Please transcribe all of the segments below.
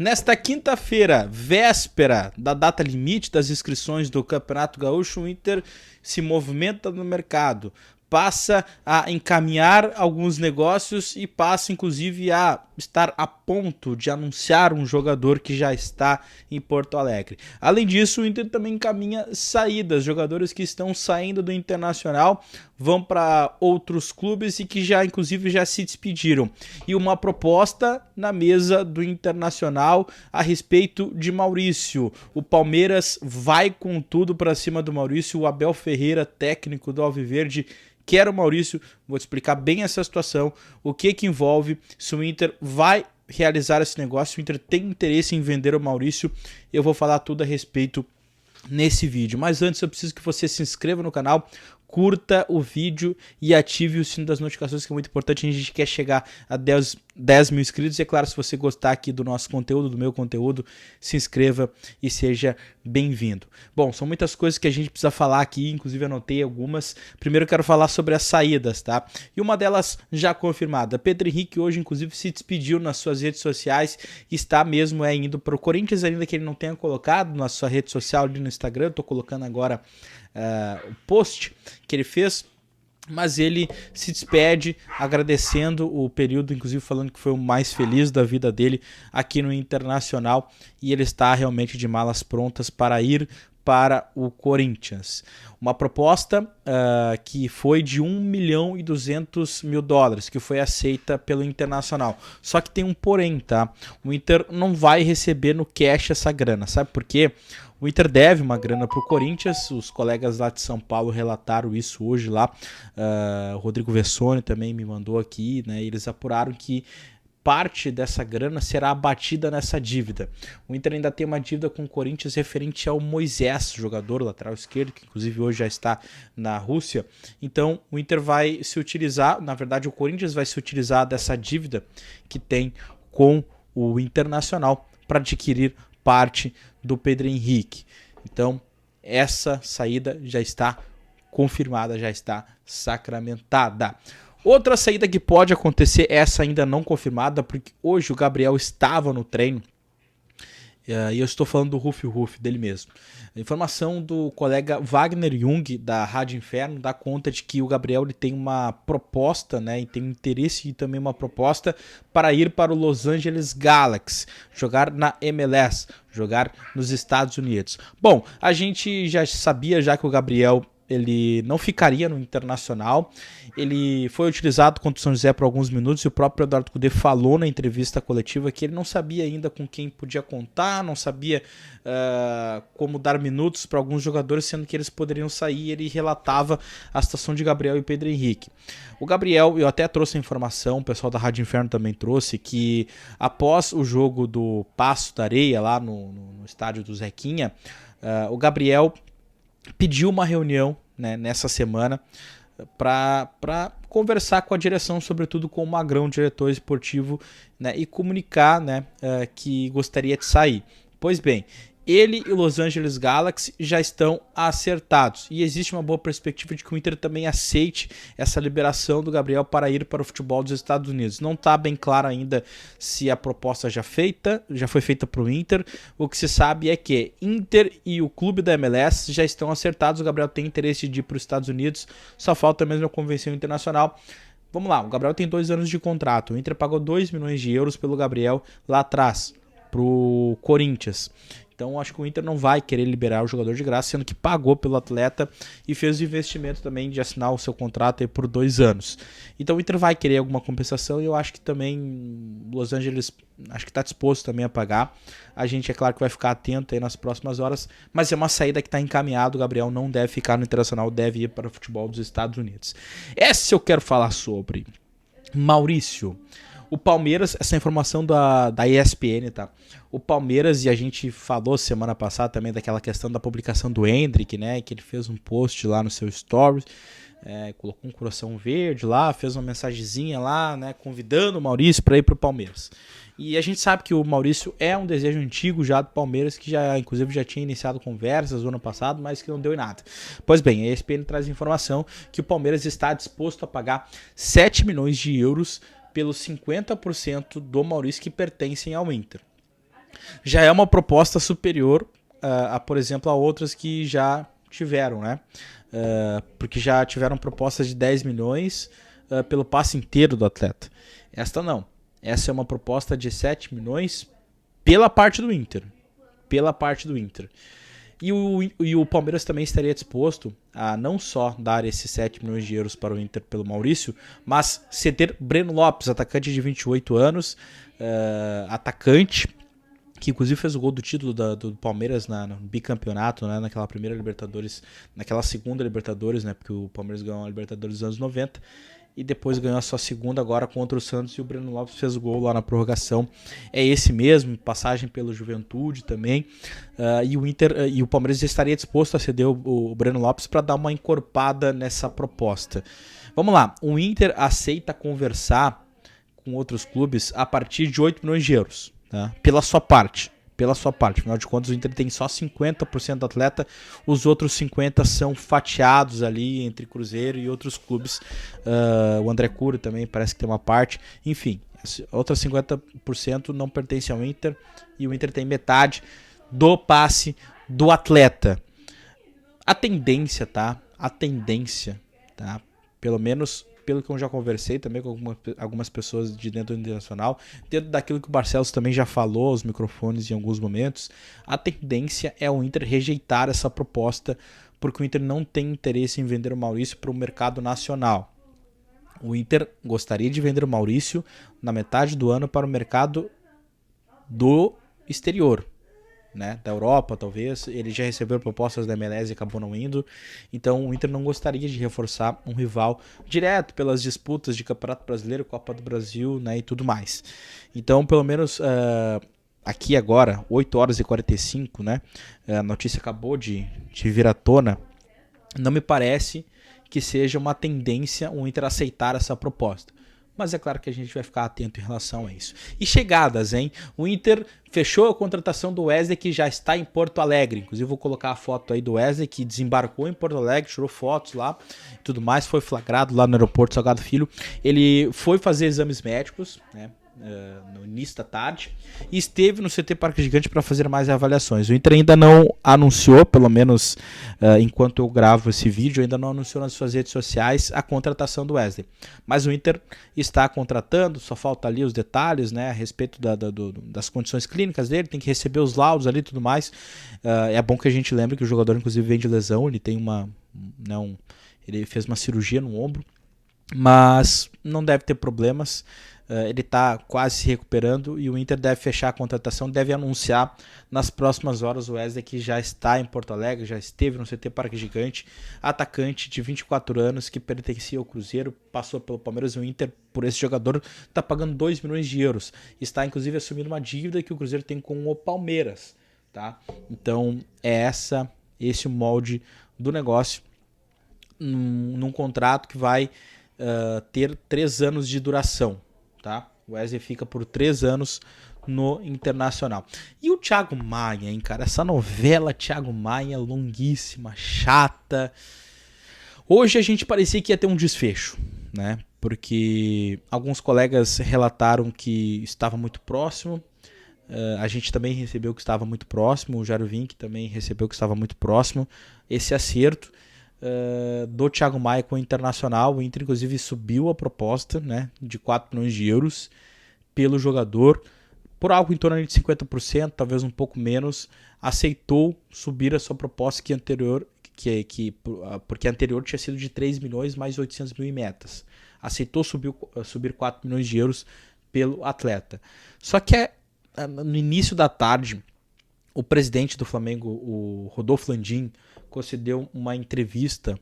Nesta quinta-feira, véspera da data limite das inscrições do Campeonato Gaúcho, o Inter se movimenta no mercado, passa a encaminhar alguns negócios e passa inclusive a estar a ponto de anunciar um jogador que já está em Porto Alegre. Além disso, o Inter também encaminha saídas, jogadores que estão saindo do Internacional vão para outros clubes e que já inclusive já se despediram. E uma proposta na mesa do Internacional a respeito de Maurício. O Palmeiras vai com tudo para cima do Maurício. O Abel Ferreira, técnico do Alviverde, quer o Maurício. Vou te explicar bem essa situação, o que envolve, se o Inter vai realizar esse negócio, se o Inter tem interesse em vender o Maurício. Eu vou falar tudo a respeito nesse vídeo. Mas antes eu preciso que você se inscreva no canal, curta o vídeo e ative o sino das notificações, que é muito importante. A gente quer chegar a 10 mil inscritos. E é claro, se você gostar aqui do nosso conteúdo, do meu conteúdo, se inscreva e seja bem-vindo. Bom, são muitas coisas que a gente precisa falar aqui, inclusive anotei algumas. Primeiro eu quero falar sobre as saídas, tá? E uma delas já confirmada. Pedro Henrique hoje, inclusive, se despediu nas suas redes sociais e está mesmo indo para o Corinthians, ainda que ele não tenha colocado na sua rede social ali no Instagram. Eu tô colocando agora o post que ele fez, mas ele se despede agradecendo o período, inclusive falando que foi o mais feliz da vida dele aqui no Internacional, e ele está realmente de malas prontas para ir para o Corinthians. Uma proposta que foi de $1,2 milhão, que foi aceita pelo Internacional. Só que tem um porém, tá? O Inter não vai receber no cash essa grana, sabe por quê? O Inter deve uma grana para o Corinthians, os colegas lá de São Paulo relataram isso hoje lá, o Rodrigo Vessone também me mandou aqui, né? Eles apuraram que parte dessa grana será abatida nessa dívida. O Inter ainda tem uma dívida com o Corinthians referente ao Moisés, jogador lateral esquerdo, que inclusive hoje já está na Rússia. Então o Inter vai se utilizar, na verdade o Corinthians vai se utilizar dessa dívida que tem com o Internacional para adquirir parte do Pedro Henrique. Então essa saída já está confirmada, já está sacramentada. Outra saída que pode acontecer, essa ainda não confirmada, porque hoje o Gabriel estava no treino, e eu estou falando do Ruf dele mesmo. A informação do colega Wagner Jung, da Rádio Inferno, dá conta de que o Gabriel ele tem uma proposta, né, e tem interesse e também uma proposta para ir para o Los Angeles Galaxy, jogar na MLS, jogar nos Estados Unidos. Bom, a gente já sabia já que o Gabriel ele não ficaria no Internacional. Ele foi utilizado contra o São José por alguns minutos e o próprio Eduardo Cudê falou na entrevista coletiva que ele não sabia ainda com quem podia contar, não sabia como dar minutos para alguns jogadores, sendo que eles poderiam sair. Ele relatava a situação de Gabriel e Pedro Henrique. O Gabriel, eu até trouxe a informação, o pessoal da Rádio Inferno também trouxe, que após o jogo do Passo da Areia lá no estádio do Zequinha, o Gabriel pediu uma reunião, né, nessa semana para conversar com a direção, sobretudo com o Magrão, diretor esportivo, né, e comunicar, né, que gostaria de sair. Pois bem, ele e o Los Angeles Galaxy já estão acertados e existe uma boa perspectiva de que o Inter também aceite essa liberação do Gabriel para ir para o futebol dos Estados Unidos. Não está bem claro ainda se a proposta já foi feita para o Inter. O que se sabe é que Inter e o clube da MLS já estão acertados. O Gabriel tem interesse de ir para os Estados Unidos, só falta mesmo a convenção internacional. Vamos lá, o Gabriel tem 2 anos de contrato. O Inter pagou €2 milhões pelo Gabriel lá atrás, para o Corinthians. Então acho que o Inter não vai querer liberar o jogador de graça, sendo que pagou pelo atleta e fez o investimento também de assinar o seu contrato aí por 2 anos. Então o Inter vai querer alguma compensação e eu acho que também o Los Angeles acho que está disposto também a pagar. A gente é claro que vai ficar atento aí nas próximas horas, mas é uma saída que está encaminhada. O Gabriel não deve ficar no Internacional, deve ir para o futebol dos Estados Unidos. Essa eu quero falar sobre Maurício. O Palmeiras, essa informação da ESPN, tá? O Palmeiras, e a gente falou semana passada também daquela questão da publicação do Hendrick, né? Que ele fez um post lá no seu stories, colocou um coração verde lá, fez uma mensagenzinha lá, né? Convidando o Maurício para ir pro Palmeiras. E a gente sabe que o Maurício é um desejo antigo já do Palmeiras, que já, inclusive, já tinha iniciado conversas no ano passado, mas que não deu em nada. Pois bem, a ESPN traz informação que o Palmeiras está disposto a pagar €7 milhões pelos 50% do Maurício que pertencem ao Inter. já é uma proposta superior por exemplo, a outras que já tiveram, né? Porque já tiveram propostas de 10 milhões pelo passe inteiro do atleta. Esta não. Essa é uma proposta de 7 milhões pela parte do Inter. Pela parte do Inter. E o Palmeiras também estaria disposto a não só dar esses 7 milhões de euros para o Inter pelo Maurício, mas ceder Breno Lopes, atacante de 28 anos, atacante, que inclusive fez o gol do título do Palmeiras no bicampeonato, né, naquela primeira Libertadores, naquela segunda Libertadores, né, porque o Palmeiras ganhou a Libertadores nos anos 90, e depois ganhou a sua segunda agora contra o Santos, e o Breno Lopes fez o gol lá na prorrogação. É esse mesmo, passagem pelo Juventude também, e o Inter e o Palmeiras estaria disposto a ceder o Breno Lopes para dar uma encorpada nessa proposta. Vamos lá, o Inter aceita conversar com outros clubes a partir de 8 milhões de euros, tá? Pela sua parte. Afinal de contas, o Inter tem só 50% do atleta, os outros 50% são fatiados ali entre Cruzeiro e outros clubes. O André Cura também parece que tem uma parte. Enfim, outras 50% não pertencem ao Inter e o Inter tem metade do passe do atleta. A tendência, tá? Pelo menos pelo que eu já conversei também com algumas pessoas de dentro do Internacional, dentro daquilo que o Barcelos também já falou aos microfones em alguns momentos, a tendência é o Inter rejeitar essa proposta, porque o Inter não tem interesse em vender o Maurício para o mercado nacional. O Inter gostaria de vender o Maurício na metade do ano para o mercado do exterior, né, da Europa talvez. Ele já recebeu propostas da MLS e acabou não indo, então o Inter não gostaria de reforçar um rival direto pelas disputas de Campeonato Brasileiro, Copa do Brasil, né, e tudo mais. Então pelo menos aqui agora 8h45, né, a notícia acabou de vir à tona, não me parece que seja uma tendência o Inter aceitar essa proposta. Mas é claro que a gente vai ficar atento em relação a isso. E chegadas, hein? O Inter fechou a contratação do Wesley, que já está em Porto Alegre. Inclusive vou colocar a foto aí do Wesley, que desembarcou em Porto Alegre, tirou fotos lá e tudo mais. Foi flagrado lá no aeroporto Salgado Filho. Ele foi fazer exames médicos, né, no início da tarde, e esteve no CT Parque Gigante para fazer mais avaliações. O Inter ainda não anunciou, pelo menos enquanto eu gravo esse vídeo, ainda não anunciou nas suas redes sociais a contratação do Wesley. Mas o Inter está contratando, só falta ali os detalhes, né, a respeito das condições clínicas dele, tem que receber os laudos ali e tudo mais. É bom que a gente lembre que o jogador inclusive vem de lesão, ele tem ele fez uma cirurgia no ombro, mas não deve ter problemas. Ele está quase se recuperando e o Inter deve fechar a contratação, deve anunciar nas próximas horas o Wesley, que já está em Porto Alegre, já esteve no CT Parque Gigante, atacante de 24 anos que pertencia ao Cruzeiro, passou pelo Palmeiras. O Inter, por esse jogador, está pagando 2 milhões de euros, está inclusive assumindo uma dívida que o Cruzeiro tem com o Palmeiras, tá? Então é esse o molde do negócio, num contrato que vai ter 3 anos de duração. Tá? O Wesley fica por 3 anos no Internacional. E o Thiago Maia, hein, cara? Essa novela Thiago Maia, longuíssima, chata. Hoje a gente parecia que ia ter um desfecho, né? Porque alguns colegas relataram que estava muito próximo. A gente também recebeu que estava muito próximo. O Jairo Vink também recebeu que estava muito próximo. Esse acerto do Thiago Maia com o Internacional. O Inter inclusive subiu a proposta, né, de 4 milhões de euros pelo jogador, por algo em torno de 50%, talvez um pouco menos, aceitou subir a sua proposta porque a anterior tinha sido de 3 milhões mais 800 mil em metas. Aceitou subir 4 milhões de euros pelo atleta. Só que no início da tarde, o presidente do Flamengo, o Rodolfo Landim, concedeu uma entrevista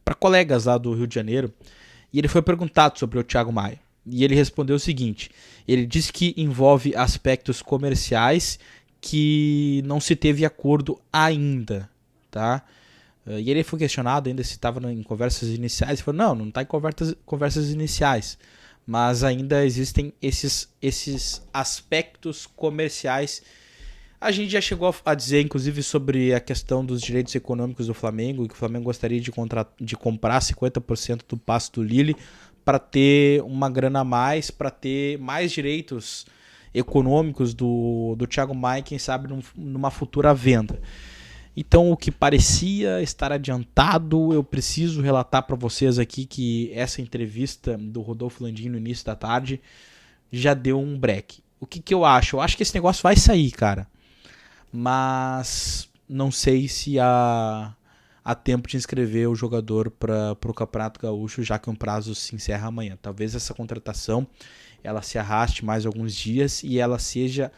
para colegas lá do Rio de Janeiro, e ele foi perguntado sobre o Thiago Maia. E ele respondeu o seguinte: ele disse que envolve aspectos comerciais que não se teve acordo ainda, tá? E ele foi questionado ainda se estava em conversas iniciais. Ele falou: não está em conversas iniciais, mas ainda existem esses aspectos comerciais. A gente já chegou a dizer, inclusive, sobre a questão dos direitos econômicos do Flamengo, que o Flamengo gostaria de comprar 50% do passe do Lille para ter uma grana a mais, para ter mais direitos econômicos do Thiago Maia, quem sabe numa futura venda. Então, o que parecia estar adiantado, eu preciso relatar para vocês aqui que essa entrevista do Rodolfo Landim no início da tarde já deu um break. O que eu acho? Eu acho que esse negócio vai sair, cara. Mas não sei se há tempo de inscrever o jogador para o Campeonato Gaúcho, já que o prazo se encerra amanhã. Talvez essa contratação ela se arraste mais alguns dias e ela seja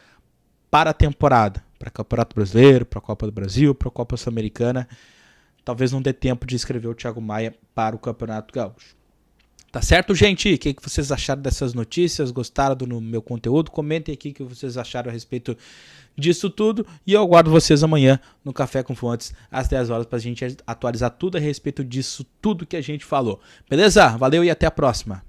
para a temporada, para o Campeonato Brasileiro, para a Copa do Brasil, para a Copa Sul-Americana. Talvez não dê tempo de inscrever o Thiago Maia para o Campeonato Gaúcho. Tá certo, gente? O que vocês acharam dessas notícias? Gostaram do meu conteúdo? Comentem aqui o que vocês acharam a respeito disso tudo. E eu aguardo vocês amanhã no Café com Fontes, às 10 horas, para a gente atualizar tudo a respeito disso tudo que a gente falou. Beleza? Valeu e até a próxima.